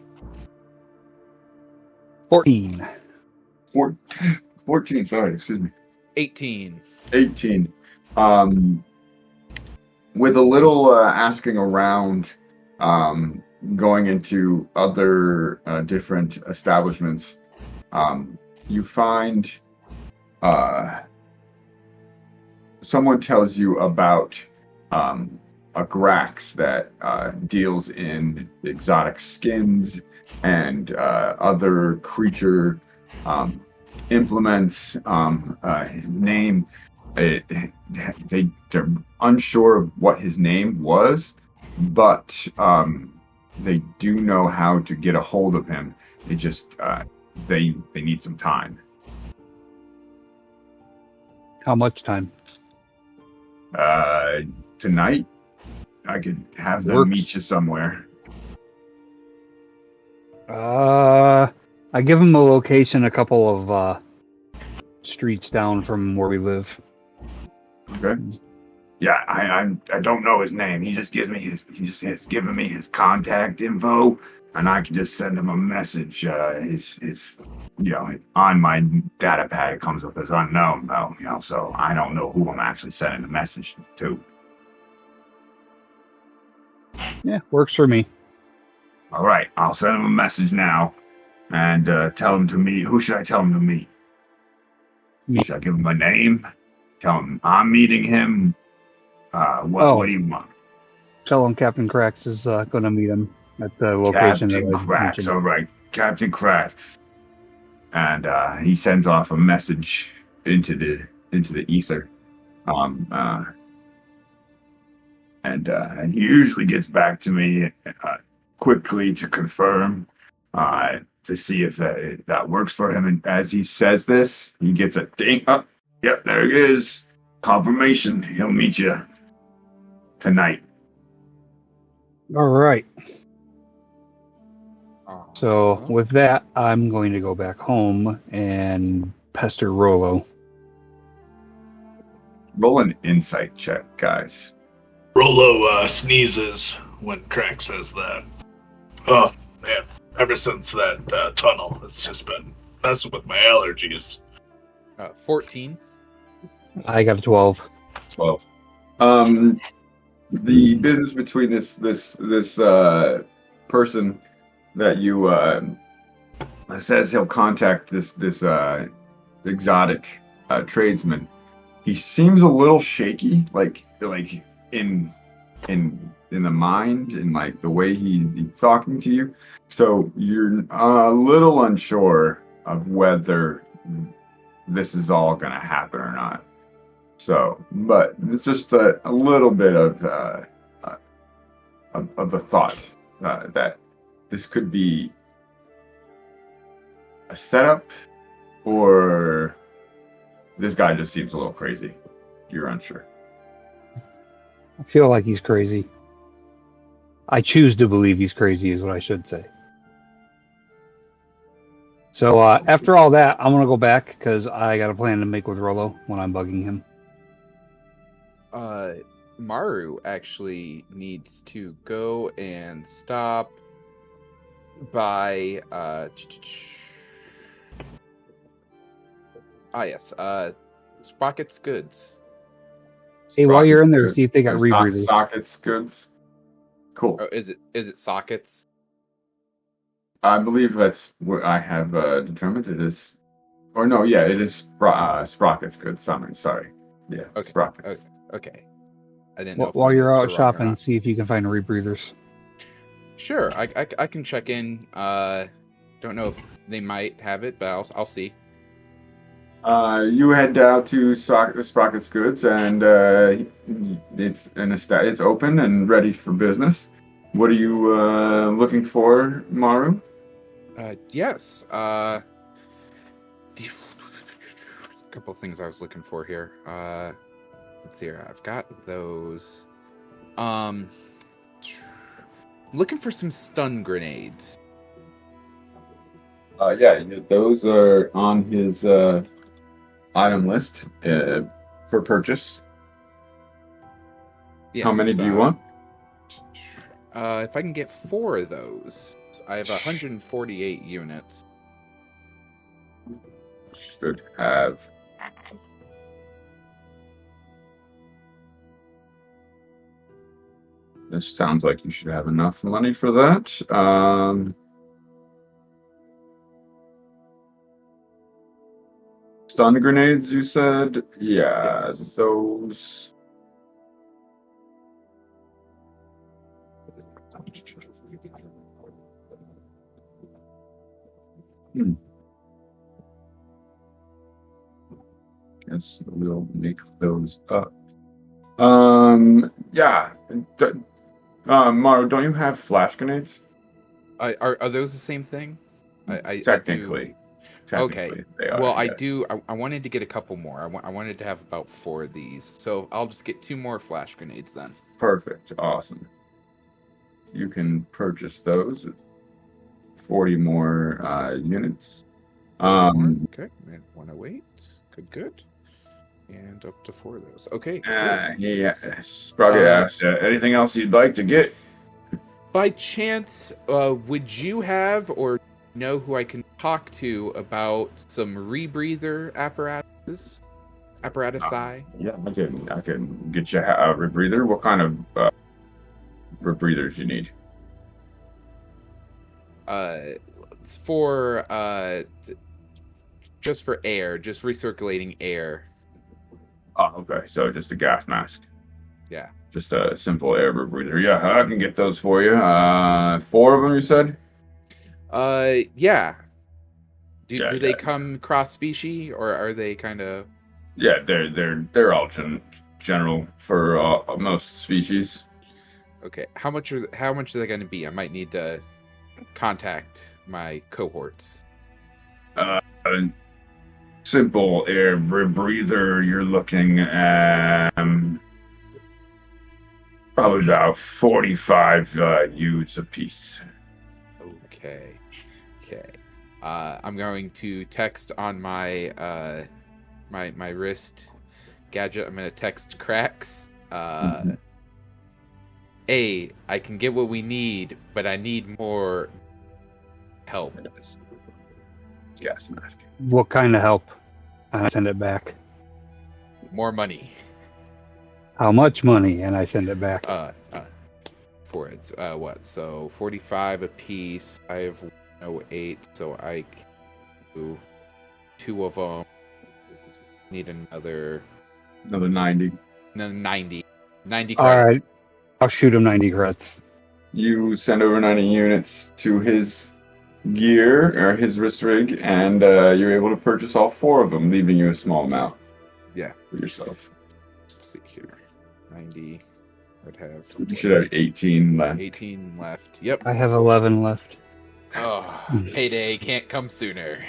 14. 14, sorry, excuse me. 18. 18. With a little asking around, going into other different establishments, you find someone tells you about a Grax that deals in exotic skins and other creature implements. His name, they're unsure of what his name was, but they do know how to get a hold of him. It just they need some time. How much time? Tonight, I could have them Works. meet you somewhere. I give him a location a couple of streets down from where we live. Okay. Yeah, I don't know his name. He just has given me his contact info, and I can just send him a message. His on my data pad it comes up as unknown though, so I don't know who I'm actually sending the message to. Yeah, works for me. All right, I'll send him a message now, and tell him to meet. Who should I tell him to meet? Me. Should I give him my name? Tell him I'm meeting him. What do you want? Tell him Captain Cracks is going to meet him at the location Captain that I Cracks. mentioned. All right, Captain Cracks. And he sends off a message into the ether. And he usually gets back to me quickly to confirm, to see if that works for him. And as he says this, he gets a ding up. Yep, there it is. Confirmation. He'll meet you tonight. All right. So Awesome. with that, I'm going to go back home and pester Rolo. Roll an insight check, guys. Rolo sneezes when Crack says that. Oh, man. Ever since that tunnel, it's just been messing with my allergies. 14. I got a 12. 12. The business between this person that you says he'll contact this exotic tradesman. He seems a little shaky, like in the mind and like the way he's talking to you. So you're a little unsure of whether this is all going to happen or not. So, but it's just a little bit of a thought that this could be a setup, or this guy just seems a little crazy. You're unsure. I feel like he's crazy. I choose to believe he's crazy is what I should say. So after all that, I'm going to go back because I got a plan to make with Rolo when I'm bugging him. Maru actually needs to go and stop by Sprocket's Goods. Hey, while you're in there, see if they got Or rebreathers. Sockets goods. Cool. Oh, is it sockets? I believe that's what I have determined. It is, or no, yeah, it is Sprockets goods. Sorry. Yeah, Okay. Sprockets. Okay. I didn't know. While if you're my out notes were wrong or shopping, not. see if you can find rebreathers. Sure, I can check in. Don't know if they might have it, but I'll see. You head down to Sprockets Goods, and it's open and ready for business. What are you looking for, Maru? Yes. A couple of things I was looking for here. Let's see here. I've got those. Looking for some stun grenades. Yeah, those are on his item list for purchase. Yeah, How many do you want? If I can get 4 of those, I have 148 units. Should have. This sounds like you should have enough money for that. Stun grenades, you said? Yeah, Yes. those. Guess we'll make those up. Yeah. Maru, don't you have flash grenades? Are those the same thing? I Technically. Okay. They are, Well, I yeah. do. I wanted to get a couple more. I wanted to have about 4 of these, so I'll just get 2 more flash grenades then. Perfect. Awesome. You can purchase those. 40 more units. Okay, and 108. Good. And up to 4 of those. Okay, cool. Yes. Probably asked, anything else you'd like to get? By chance, would you have or know who I can talk to about some rebreather apparatuses? Apparatusi? Yeah, I can get you a rebreather. What kind of rebreathers you need? It's for just for air, just recirculating air. Oh, okay. So just a gas mask. Yeah. Just a simple air rebreather. Yeah, I can get those for you. 4 of them, you said? Yeah. Do they come cross species, or are they kind of? Yeah, they're all general for most species. Okay. How much are they going to be? I might need to contact my cohorts. Simple air rebreather, you're looking at probably about 45 U's a piece. Okay. I'm going to text on my my wrist gadget. I'm going to text Cracks. Hey, I can get what we need, but I need more help. Yes, mask. What kind of help? And I send it back. More money. How much money? And I send it back. For it. What? So 45 a piece. I have 108, so I can do 2 of them. Need another 90. No, 90. 90 All credits. right. I'll shoot him 90 credits. You send over 90 units to his gear or his wrist rig, and you're able to purchase all 4 of them, leaving you a small amount. Yeah. For yourself. Let's see here. 90. I'd have. You should have 18 left. 18 left. Yep. I have 11 left. Oh, payday can't come sooner.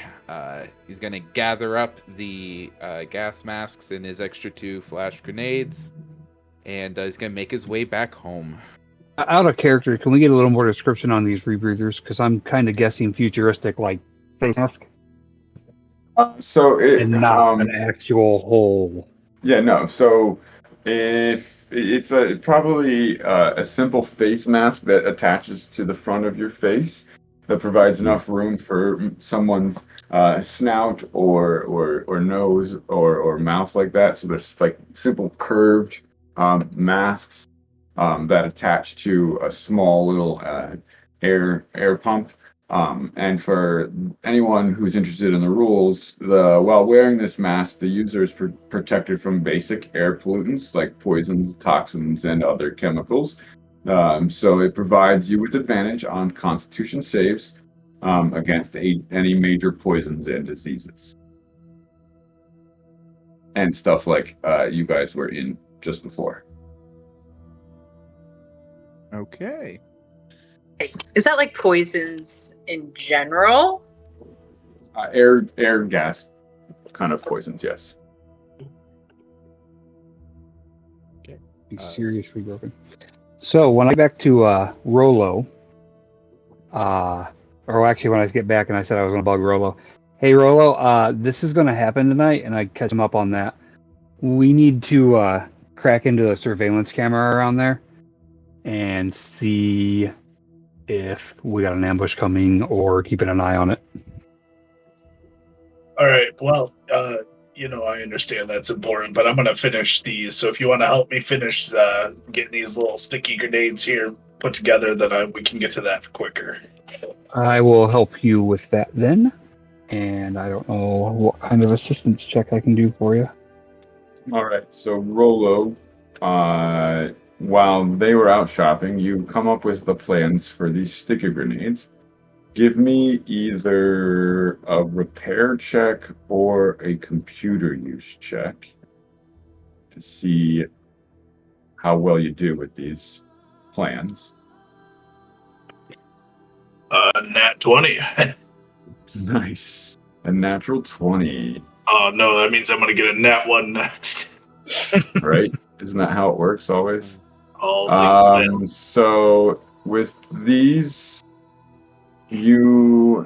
He's gonna gather up the gas masks and his extra 2 flash grenades, and he's gonna make his way back home. Out of character, can we get a little more description on these rebreathers? Because I'm kind of guessing futuristic, like face mask, So it and not an actual hole. Yeah, no. So if it's probably a simple face mask that attaches to the front of your face that provides enough room for someone's snout or nose or mouth like that. So there's like simple curved masks that attach to a small little air pump. And for anyone who's interested in the rules, while wearing this mask, the user is protected from basic air pollutants like poisons, toxins, and other chemicals. So it provides you with advantage on Constitution saves against any major poisons and diseases. And stuff like you guys were in just before. Okay. Is that like poisons in general? Air gas kind of poisons, yes. Okay. He's seriously broken. So when I get back to Rolo, or actually when I get back and I said I was going to bug Rolo, hey Rolo, this is going to happen tonight, and I catch him up on that. We need to crack into the surveillance camera around there and see if we got an ambush coming or keeping an eye on it. All right. Well, I understand that's important, but I'm going to finish these. So if you want to help me finish getting these little sticky grenades here put together, then we can get to that quicker. I will help you with that then. And I don't know what kind of assistance check I can do for you. All right. So Rolo, while they were out shopping, you come up with the plans for these sticky grenades. Give me either a repair check or a computer use check to see how well you do with these plans. Nat 20. Nice. A natural 20. Oh, no, that means I'm going to get a nat 1 next. Right? Isn't that how it works always? All things So with these, you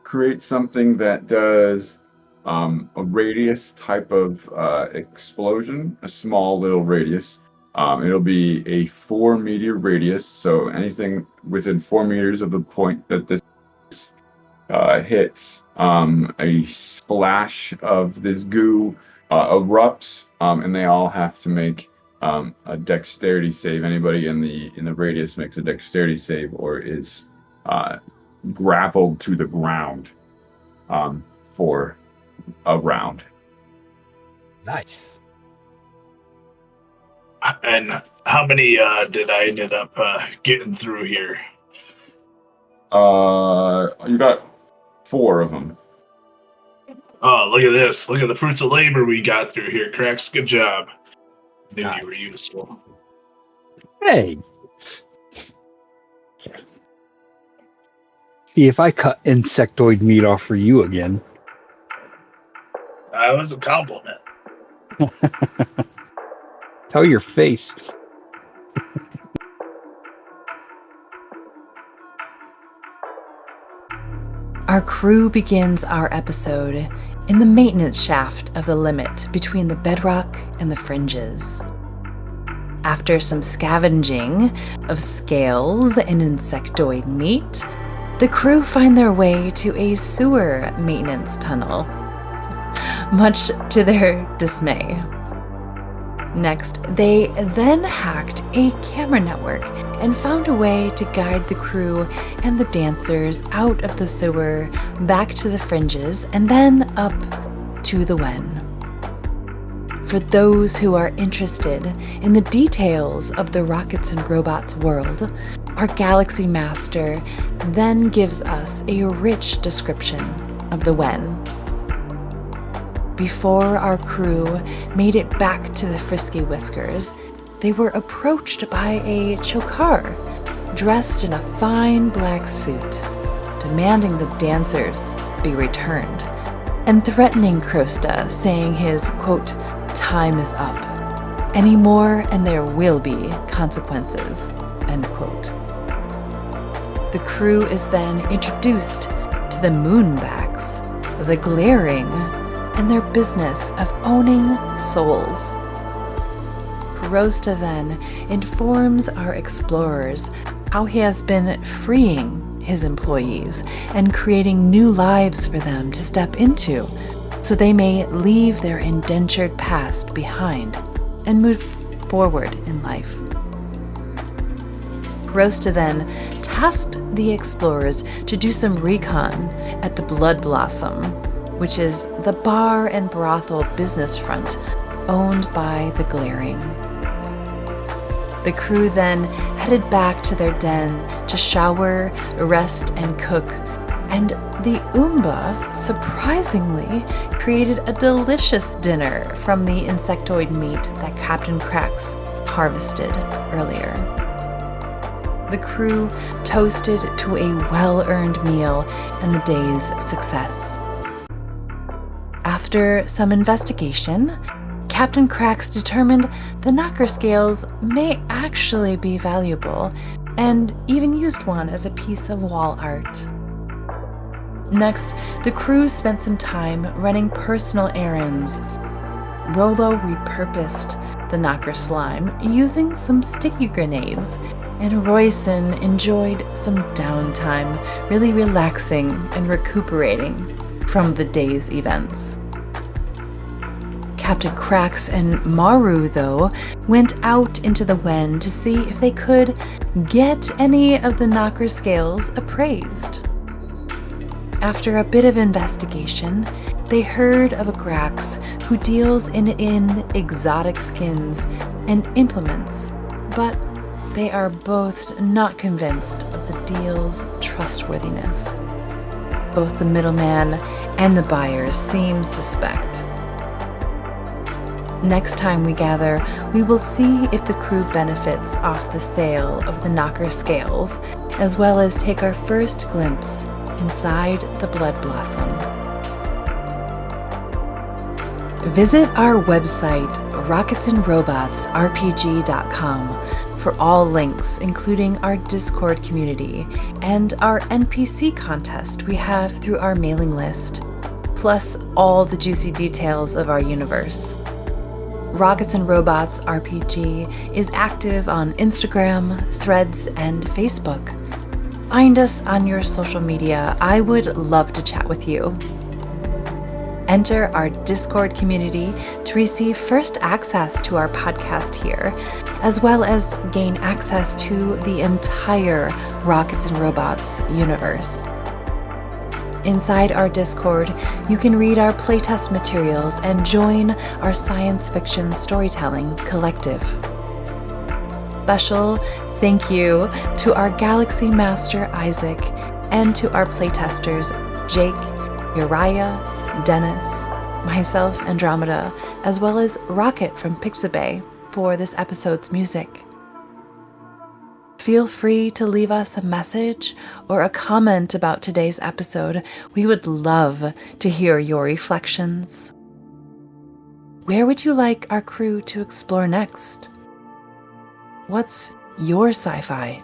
create something that does a radius type of explosion, a small little radius. It'll be a 4-meter radius, so anything within 4 meters of the point that this hits, a splash of this goo erupts, and they all have to make a dexterity save. Anybody in the radius makes a dexterity save or is grappled to the ground for a round. Nice. And how many did I ended up getting through here? You got 4 of them. Oh, look at this. Look at the fruits of labor we got through here. Cracks, good job. Knew you were useful. Hey. See if I cut insectoid meat off for you again. That was a compliment. Tell your face. Our crew begins our episode in the maintenance shaft of the limit between the bedrock and the fringes. After some scavenging of scales and insectoid meat, the crew find their way to a sewer maintenance tunnel, much to their dismay. Next, they then hacked a camera network and found a way to guide the crew and the dancers out of the sewer, back to the fringes, and then up to the Wen. For those who are interested in the details of the Rockets and Robots world, our Galaxy Master then gives us a rich description of the Wen. Before our crew made it back to the Frisky Whiskers, they were approached by a chokar dressed in a fine black suit, demanding the dancers be returned, and threatening Krosta, saying his, quote, "time is up. Any more and there will be consequences," end quote. The crew is then introduced to the Moonbacks, the Glaring, and their business of owning souls. Krosta then informs our explorers how he has been freeing his employees and creating new lives for them to step into so they may leave their indentured past behind and move forward in life. Krosta then tasked the explorers to do some recon at the Blood Blossom, which is the bar and brothel business front owned by the Glaring. The crew then headed back to their den to shower, rest, and cook, and the Oomba surprisingly created a delicious dinner from the insectoid meat that Captain Cracks harvested earlier. The crew toasted to a well-earned meal and the day's success. After some investigation, Captain Cracks determined the knocker scales may actually be valuable, and even used one as a piece of wall art. Next, the crew spent some time running personal errands. Rolo repurposed the knocker slime using some sticky grenades, and Royson enjoyed some downtime, really relaxing and recuperating from the day's events. Captain Cracks and Maru, though, went out into the Wen to see if they could get any of the knocker scales appraised. After a bit of investigation, they heard of a Grax who deals in exotic skins and implements, but they are both not convinced of the deal's trustworthiness. Both the middleman and the buyers seem suspect. Next time we gather, we will see if the crew benefits off the sale of the knocker scales, as well as take our first glimpse inside the Blood Blossom. Visit our website, rocketsandrobotsrpg.com, for all links, including our Discord community and our NPC contest we have through our mailing list, plus all the juicy details of our universe. Rockets and Robots RPG is active on Instagram, Threads, and Facebook. Find us on your social media. I would love to chat with you. Enter our Discord community to receive first access to our podcast here, as well as gain access to the entire Rockets and Robots universe. Inside our Discord, you can read our playtest materials and join our science fiction storytelling collective. Special thank you to our Galaxy Master Isaac and to our playtesters Jake, Uriah, Dennis, myself, Andromeda, as well as Rocket from Pixabay for this episode's music. Feel free to leave us a message or a comment about today's episode. We would love to hear your reflections. Where would you like our crew to explore next? What's your sci-fi?